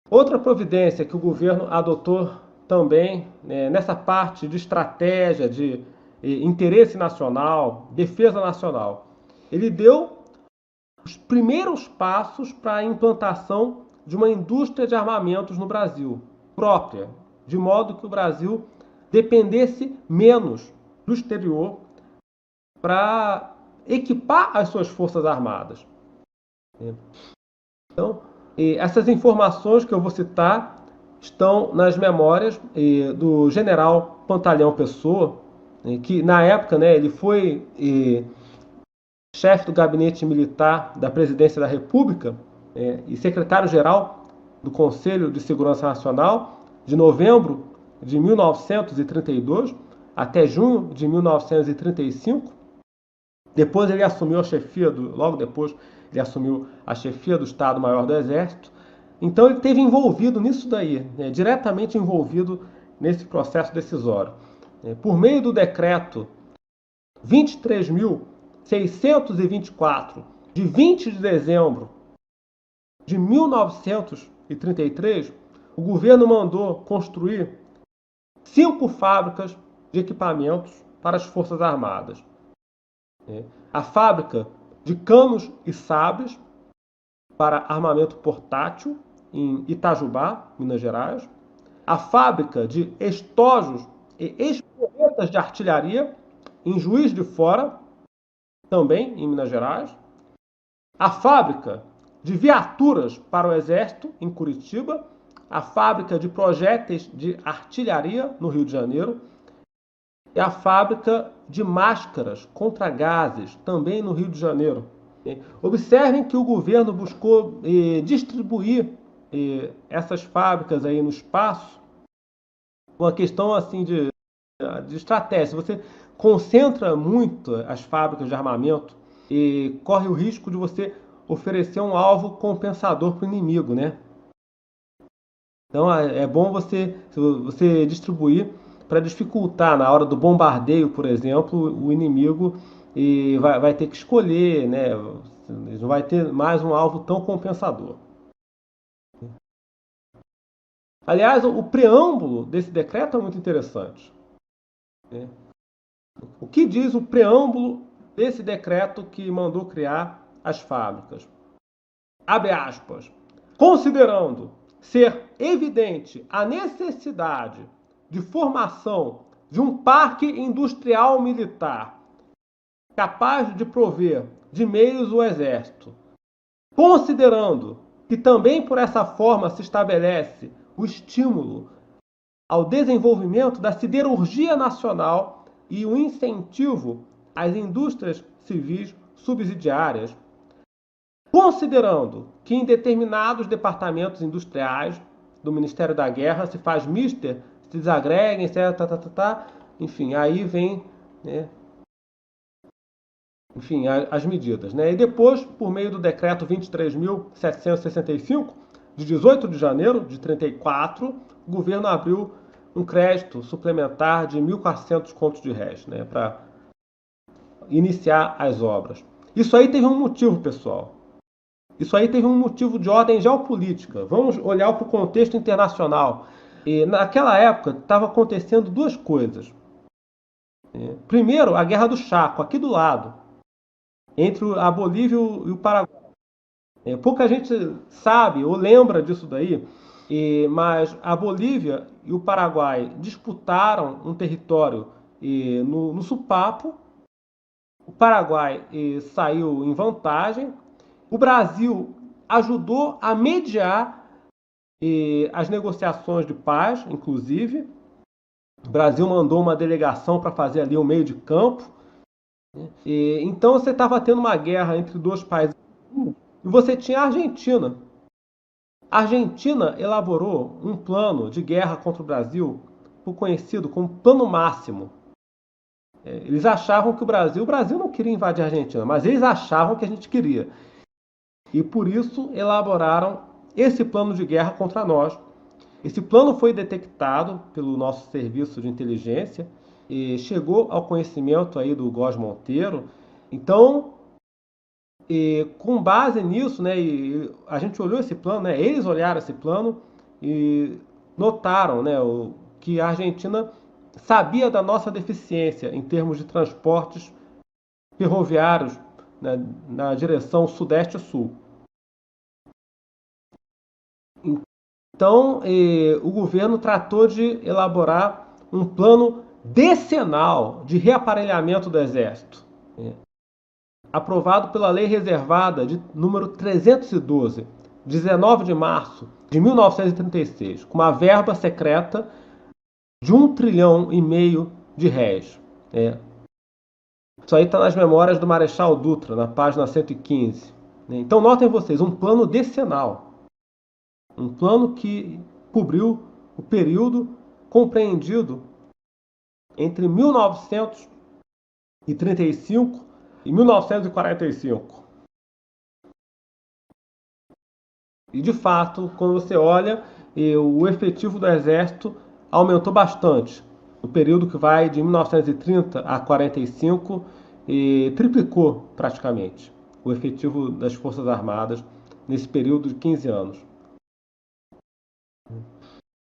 Outra providência que o governo adotou também, né, nessa parte de estratégia, de interesse nacional, defesa nacional, ele deu os primeiros passos para a implantação de uma indústria de armamentos no Brasil, própria, de modo que o Brasil dependesse menos do exterior para equipar as suas forças armadas. Então, essas informações que eu vou citar estão nas memórias do general Pantaleão Pessoa, que na época, né, ele foi chefe do gabinete militar da presidência da República e secretário-geral do Conselho de Segurança Nacional de novembro de 1932 até junho de 1935. Depois ele assumiu a chefia logo depois ele assumiu a chefia do Estado-Maior do Exército. Então ele esteve envolvido nisso daí, né, diretamente envolvido nesse processo decisório. Por meio do decreto 23.624, de 20 de dezembro de 1933, o governo mandou construir 5 fábricas de equipamentos para as Forças Armadas. A fábrica de canos e sabres para armamento portátil em Itajubá, Minas Gerais. A fábrica de estojos e espoletas de artilharia em Juiz de Fora, também em Minas Gerais. A fábrica de viaturas para o Exército, em Curitiba. A fábrica de projéteis de artilharia, no Rio de Janeiro. E a fábrica de máscaras contra gases, também no Rio de Janeiro. Observem que o governo buscou distribuir essas fábricas aí no espaço, uma questão assim de estratégia. Você concentra muito as fábricas de armamento e corre o risco de você oferecer um alvo compensador para o inimigo, né? Então é bom você distribuir para dificultar na hora do bombardeio, por exemplo, o inimigo vai ter que escolher, né? Não vai ter mais um alvo tão compensador. Aliás, o preâmbulo desse decreto é muito interessante. O que diz o preâmbulo desse decreto que mandou criar as fábricas? Abre aspas. Considerando ser evidente a necessidade de formação de um parque industrial militar capaz de prover de meios o Exército, considerando que também por essa forma se estabelece o estímulo ao desenvolvimento da siderurgia nacional e o incentivo às indústrias civis subsidiárias, considerando que em determinados departamentos industriais do Ministério da Guerra se faz mister, se desagreguem, etc. Enfim, aí vem, né, enfim, as medidas. Né? E depois, por meio do decreto 23.765, de 18 de janeiro de 34, o governo abriu um crédito suplementar de 1.400 contos de réis, né, para iniciar as obras. Isso aí teve um motivo, pessoal. Isso aí teve um motivo de ordem geopolítica. Vamos olhar para o contexto internacional. E naquela época estava acontecendo duas coisas. Primeiro, a Guerra do Chaco, aqui do lado, entre a Bolívia e o Paraguai. Pouca gente sabe ou lembra disso daí, mas a Bolívia e o Paraguai disputaram um território no Supapo. O Paraguai saiu em vantagem. O Brasil ajudou a mediar as negociações de paz, inclusive. O Brasil mandou uma delegação para fazer ali o meio de campo. Então você estava tendo uma guerra entre dois países. E você tinha a Argentina. A Argentina elaborou um plano de guerra contra o Brasil, conhecido como Plano Máximo. Eles achavam que o Brasil não queria invadir a Argentina, mas eles achavam que a gente queria. E por isso elaboraram esse plano de guerra contra nós. Esse plano foi detectado pelo nosso serviço de inteligência e chegou ao conhecimento aí do Góes Monteiro. Então, com base nisso, né, a gente olhou esse plano, né, eles olharam esse plano e notaram, né, que a Argentina sabia da nossa deficiência em termos de transportes ferroviários, né, na direção sudeste-sul. Então, o governo tratou de elaborar um plano decenal de reaparelhamento do Exército, aprovado pela Lei Reservada de número 312, 19 de março de 1936, com uma verba secreta de 1,5 trilhão de réis. Isso aí está nas memórias do Marechal Dutra, na página 115. Então, notem vocês, um plano decenal. Um plano que cobriu o período compreendido entre 1935 e 1945. E, de fato, quando você olha, o efetivo do Exército aumentou bastante. No período que vai de 1930 a 45, triplicou praticamente o efetivo das Forças Armadas nesse período de 15 anos.